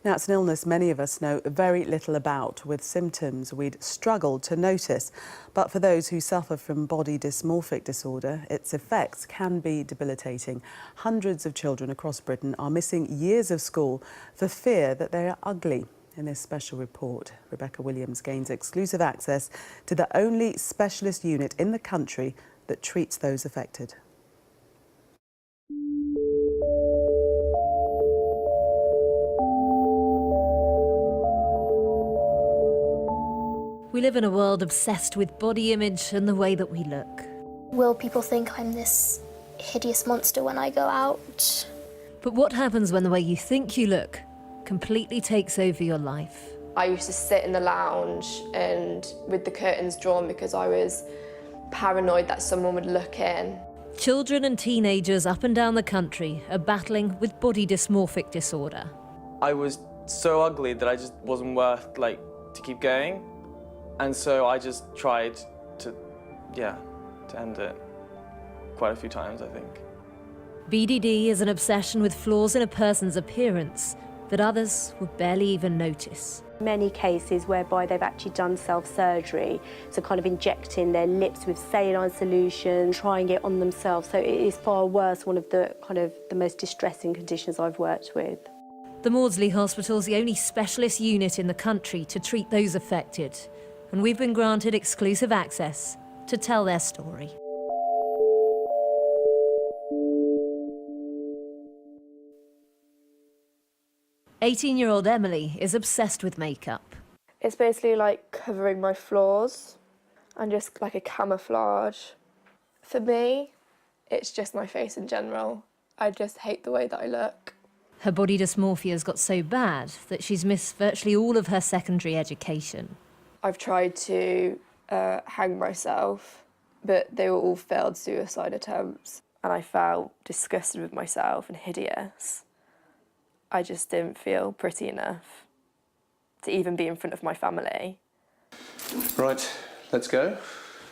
Now, it's an illness many of us know very little about, with symptoms we'd struggle to notice. But for those who suffer from body dysmorphic disorder, its effects can be debilitating. Hundreds of children across Britain are missing years of school for fear that they are ugly. In this special report, Rebecca Williams gains exclusive access to the only specialist unit in the country that treats those affected. We live in a world obsessed with body image and the way that we look. Will people think I'm this hideous monster when I go out? But what happens when the way you think you look completely takes over your life? I used to sit in the lounge and with the curtains drawn because I was paranoid that someone would look in. Children and teenagers up and down the country are battling with body dysmorphic disorder. I was so ugly that I just wasn't worth, to keep going. And so I just tried to end it quite a few times, I think. BDD is an obsession with flaws in a person's appearance that others would barely even notice. Many cases whereby they've actually done self-surgery, so kind of injecting their lips with saline solution, trying it on themselves. So it is far worse, one of the most distressing conditions I've worked with. The Maudsley Hospital is the only specialist unit in the country to treat those affected, and we've been granted exclusive access to tell their story. "18-year-old Emily is obsessed with makeup. It's basically like covering my flaws and just like a camouflage. For me, it's just my face in general. I just hate the way that I look. Her body dysmorphia has got so bad that she's missed virtually all of her secondary education. I've tried to hang myself, but they were all failed suicide attempts. And I felt disgusted with myself and hideous. I just didn't feel pretty enough to even be in front of my family. Right, let's go.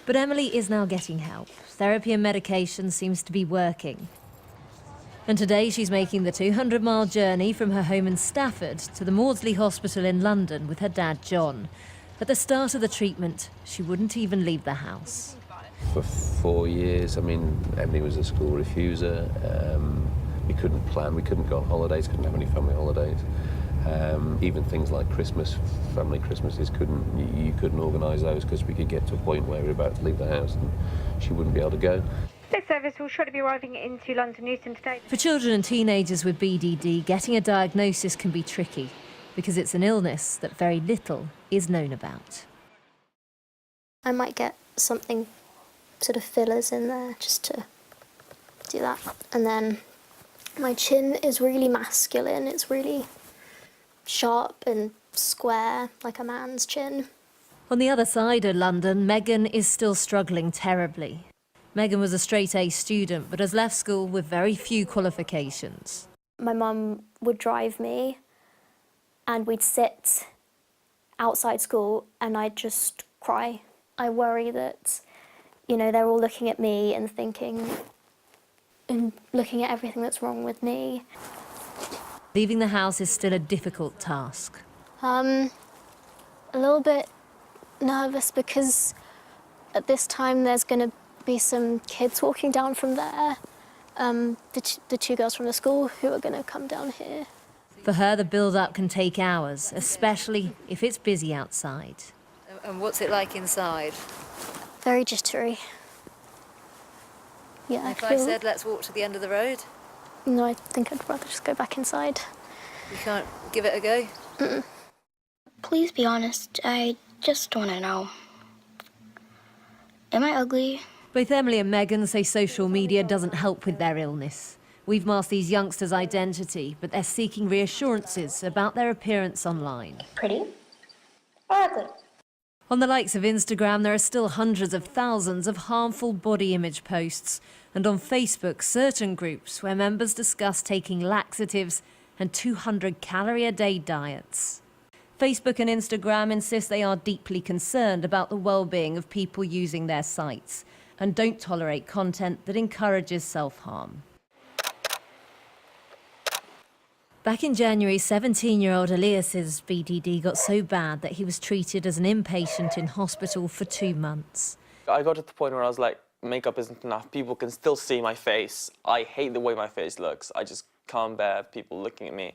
But Emily is now getting help. Therapy and medication seems to be working. And today she's making the 200-mile journey from her home in Stafford to the Maudsley Hospital in London with her dad, John. At the start of the treatment, she wouldn't even leave the house. For 4 years, Emily was a school refuser. We couldn't plan, we couldn't go on holidays, couldn't have any family holidays. Even things like Christmas, family Christmases, you couldn't organise those because we could get to a point where we were about to leave the house and she wouldn't be able to go. This service will shortly be arriving into London Euston today. For children and teenagers with BDD, getting a diagnosis can be tricky because it's an illness that very little is known about. I might get something, sort of fillers in there, just to do that. And then my chin is really masculine. It's really sharp and square, like a man's chin. On the other side of London, Megan is still struggling terribly. Megan was a straight-A student, but has left school with very few qualifications. My mum would drive me and we'd sit outside school and I'd just cry. I worry that, they're all looking at me and thinking and looking at everything that's wrong with me. Leaving the house is still a difficult task. A little bit nervous because at this time there's going to be some kids walking down from there. The two girls from the school who are going to come down here. For her, the build-up can take hours, especially if it's busy outside. And what's it like inside? Very jittery. Yeah. If I said, let's walk to the end of the road? No, I think I'd rather just go back inside. You can't give it a go? Mm-mm. Please be honest, I just want to know. Am I ugly? Both Emily and Megan say social media doesn't help with their illness. We've masked these youngsters' identity, but they're seeking reassurances about their appearance online. Pretty or ugly? On the likes of Instagram, there are still hundreds of thousands of harmful body image posts. And on Facebook, certain groups where members discuss taking laxatives and 200-calorie-a-day diets. Facebook and Instagram insist they are deeply concerned about the well-being of people using their sites and don't tolerate content that encourages self-harm. Back in January, 17-year-old Elias's BDD got so bad that he was treated as an inpatient in hospital for 2 months. I got to the point where I was like, makeup isn't enough. People can still see my face. I hate the way my face looks. I just can't bear people looking at me.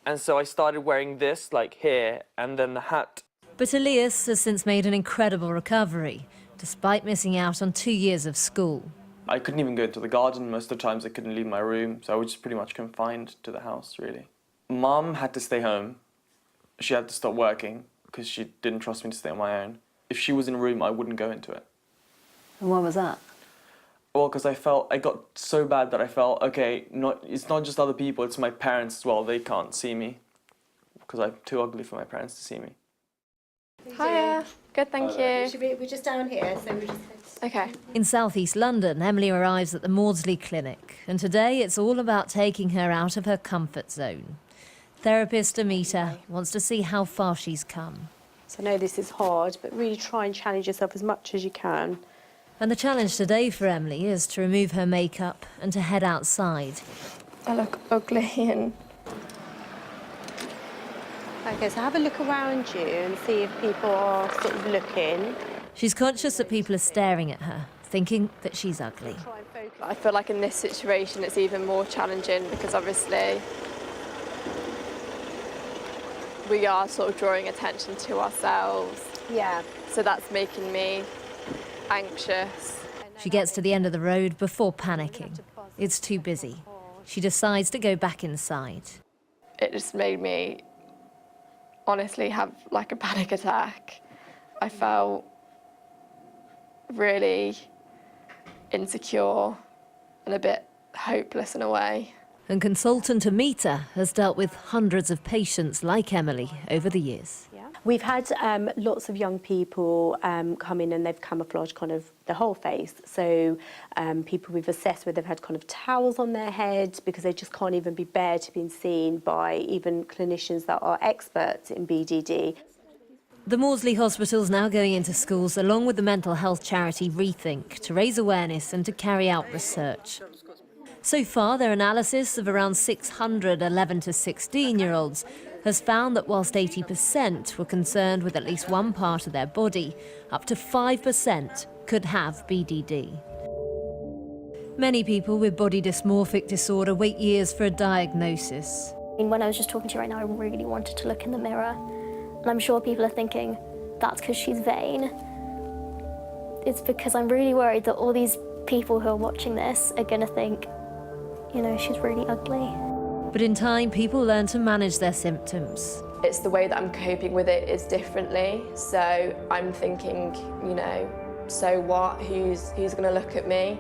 And so I started wearing this, like here, and then the hat. But Elias has since made an incredible recovery, despite missing out on 2 years of school. I couldn't even go into the garden. Most of the times I couldn't leave my room, so I was just pretty much confined to the house, really. Mum had to stay home. She had to stop working because she didn't trust me to stay on my own. If she was in a room, I wouldn't go into it. And why was that? Well, because I got so bad that I felt, okay, it's not just other people, it's my parents as well. They can't see me because I'm too ugly for my parents to see me. Hiya. Good, thank you. We're just down here, so we're just... Okay. In southeast London, Emily arrives at the Maudsley Clinic, and today it's all about taking her out of her comfort zone. Therapist Amita wants to see how far she's come. So I know this is hard, but really try and challenge yourself as much as you can. And the challenge today for Emily is to remove her makeup and to head outside. I look ugly and... Okay, so have a look around you and see if people are sort of looking. She's conscious that people are staring at her, thinking that she's ugly. I feel like in this situation it's even more challenging because obviously we are sort of drawing attention to ourselves. Yeah. So that's making me anxious. She gets to the end of the road before panicking. It's too busy. She decides to go back inside. It just made me honestly have like a panic attack. I felt really insecure and a bit hopeless in a way. And consultant Amita has dealt with hundreds of patients like Emily over the years. We've had lots of young people come in and they've camouflaged kind of the whole face. So people we've assessed where they've had kind of towels on their head because they just can't even be bared to being seen by even clinicians that are experts in BDD. The Maudsley Hospital's now going into schools along with the mental health charity Rethink to raise awareness and to carry out research. So far, their analysis of around 600 11 to 16-year-olds has found that whilst 80% were concerned with at least one part of their body, up to 5% could have BDD. Many people with body dysmorphic disorder wait years for a diagnosis. When I was just talking to you right now, I really wanted to look in the mirror. And I'm sure people are thinking, that's because she's vain. It's because I'm really worried that all these people who are watching this are going to think, you know, she's really ugly. But in time, people learn to manage their symptoms. It's the way that I'm coping with it is differently. So I'm thinking, you know, so what? Who's going to look at me?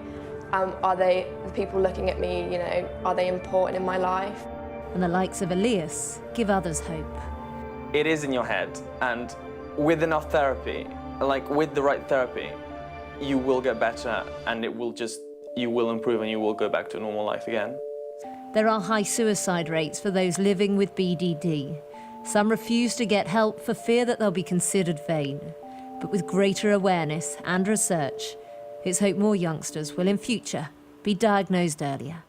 Are the people looking at me, you know, are they important in my life? And the likes of Elias give others hope. It is in your head, and with enough therapy, like with the right therapy, you will get better and you will improve and you will go back to a normal life again. There are high suicide rates for those living with BDD. Some refuse to get help for fear that they'll be considered vain. But with greater awareness and research, it's hoped more youngsters will in future be diagnosed earlier.